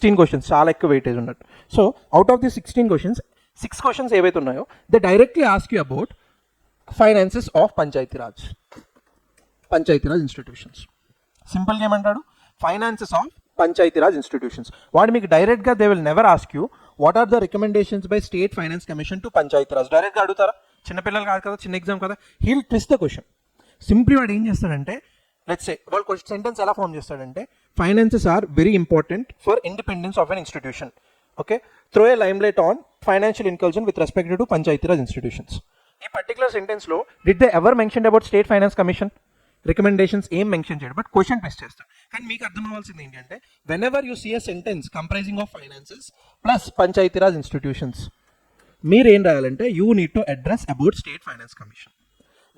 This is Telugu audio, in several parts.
16 క్వశ్చన్స్, చాలా ఎక్కువ వెయిటేజ్ ఉన్నట్టు. So out of the 16 questions 6 questions ఏవైతే ఉన్నాయో they directly ask you about finances of Panchayati Raj institutions. సింపుల్గా ఏమంటాడు, ఫైనాన్సెస్ ఆఫ్ పంచాయతీరాజ్ ఇన్స్టిట్యూషన్స్. వాడు మీకు డైరెక్ట్గా they will never ask you what are the recommendations by state finance commission to Panchayati Raj. డైరెక్ట్గా అడుగుతారా? చిన్నపిల్లలు కాదు కదా, చిన్న ఎగ్జామ్ కదా. He'll twist the question. Simply వాడు ఏం చేస్తాడంటే, లెట్స్ సే వాళ్ళు క్వశ్చన్ సెంటెన్స్ ఎలా ఫామ్ చేస్తాడంటే, finances are very important for independence of an institution. Okay, throw a lime light on financial inclusion with respect to Panchayati Raj institutions. ఈ పర్టికులర్ సెంటెన్స్లో did they ever mention about state finance commission recommendations ఏం మెన్షన్ చేయడు, బట్ క్వశ్చన్ ట్విస్ట్ చేస్తాడు. కానీ మీకు అర్థం అవ్వాల్సింది ఏంటంటే, whenever you see a sentence comprising of finances plus Panchayati Raj institutions, మీరు ఏం రాయాలంటే you need to address about state finance commission.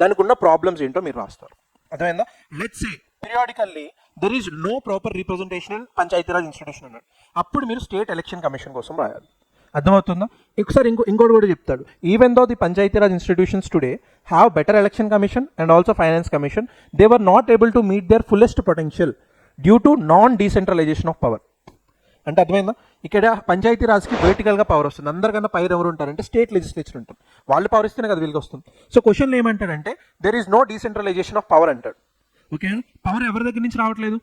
దానికి ఉన్న ప్రాబ్లమ్స్ ఏంటో మీరు రాస్తారు. అర్థమైందా? Let's say periodically there is no proper representation in Panchayati Raj institution అన్నాడు, అప్పుడు మీరు స్టేట్ ఎలక్షన్ కమిషన్ కోసం రాయాలి. అర్థమవుతుందా? ఒకసారి ఇంకోటి కూడా చెప్తాడు, even though the Panchayati Raj institutions today have better election commission and also finance commission, they were not able to meet their fullest potential due to non decentralization of power. అంటే అర్థమైందా? ఇక్కడ పంచాయతీరాజ్కి వర్టికల్గా పవర్ వస్తుంది, అందరికన్నా పైన ఎవరు ఉంటారంటే స్టేట్ లెజిస్లేచర్ ఉంటారు, వాళ్ళు పవర్ ఇస్తేనే కదా వీళ్ళకి వస్తుంది. సో క్వశ్చన్లో ఏమంటాడంటే there is no decentralization of power అంటాడు. ఓకే, పవర్ ఎవరి దగ్గర నుంచి రావట్లేదు?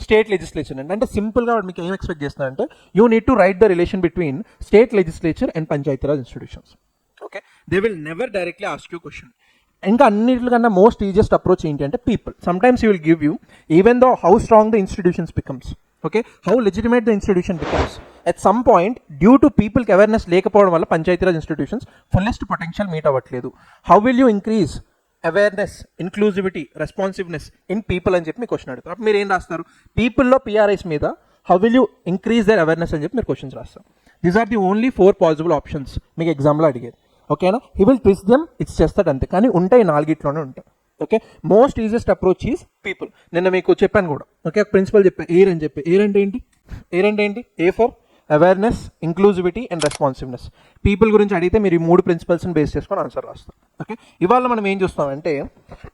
స్టేట్ లెజిస్లేచర్ అండి. అంటే సింపుల్గా మీకు ఏం ఎక్స్పెక్ట్ చేస్తున్నారంటే you need to write the relation between state legislature and Panchayati Raj institutions. Okay, they will never directly ask you question. ఇంకా అన్నిటికన్నా మోస్ట్ ఈజియెస్ట్ అప్రోచ్ ఏంటి అంటే people. Sometimes you will give you even though how strong the institutions becomes, okay, how legitimate the institution becomes, at some point due to పీపుల్కి అవేర్నెస్ లేకపోవడం వల్ల Panchayati Raj institutions fullest potential meet అవ్వట్లేదు. How will you increase awareness, ఇన్క్లూజివిటీ, responsiveness in people అని చెప్పి మీ క్వశ్చన్ అడుగుతారు. అప్పుడు మీరు ఏం రాస్తారు? పీపుల్లో పిఆర్ఐస్ మీద how will you increase their awareness అని చెప్పి మీరు క్వశ్చన్స్ రాస్తారు. These are the only 4 possible options మీకు ఎగ్జామ్లో అడిగేది. ఓకేనా? He will twist them, it's చేస్తాడు అంతే, కానీ ఉంటాయి 4 ఉంటాయి. Okay, most easiest approach is people. నిన్న మీకు చెప్పాను కూడా. ఓకే, ప్రిన్సిపల్ చెప్పాను ఎయిర్ అని చెప్పి. ఎయిర్ అంటే ఏంటి? A for awareness, inclusivity and responsiveness. People గురించి అడిగితే మీరు ఈ 3 ప్రిన్సిపల్స్ని బేస్ చేసుకొని ఆన్సర్ రాస్తారు. ఓకే, ఇవాళ మనం ఏం చూస్తామంటే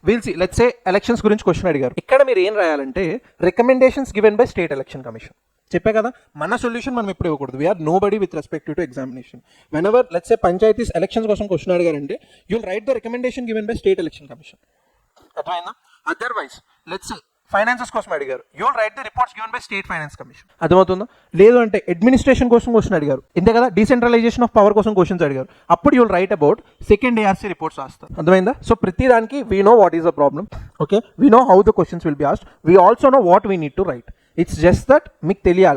వీల్సి లెట్స్ సే ఎలక్షన్స్ గురించి క్వశ్చన్ అడిగారు. ఇక్కడ మీరు ఏం రాయాలంటే recommendations given by state election commission. చెప్పే కదా, మన సొల్యూషన్ మనం ఎప్పుడు ఇవ్వకూడదు. We are nobody with respect to examination. Whenever let's say panchayats elections కోసం క్వశ్చన్ అడిగారంటే యూ విల్ రైట్ ద రికమెండేషన్ గివెన్ బై స్టేట్ ఎలక్షన్ కమిషన్. అర్థమైందా? అదర్వైజ్ లెట్స్ సే ఫైనాన్సెస్ కోసం అడిగారు, you will write the reports given by state finance commission. అర్థమవుతుందా? లేదు అంటే అడ్మినిస్ట్రేషన్ కోసం క్వశ్చన్ అడిగారు, ఇంతే కదా, డీసెంట్రలైజేషన్ ఆఫ్ పవర్ కోసం క్వశ్చన్స్ అడిగారు, అప్పుడు you will write about second ARC reports రాస్తారు. అర్థమైందా? సో ప్రతి దానికి we know what is the problem. Okay, we know how the questions will be asked, we also know what we need to right. It's just that మీకు తెలియాలి.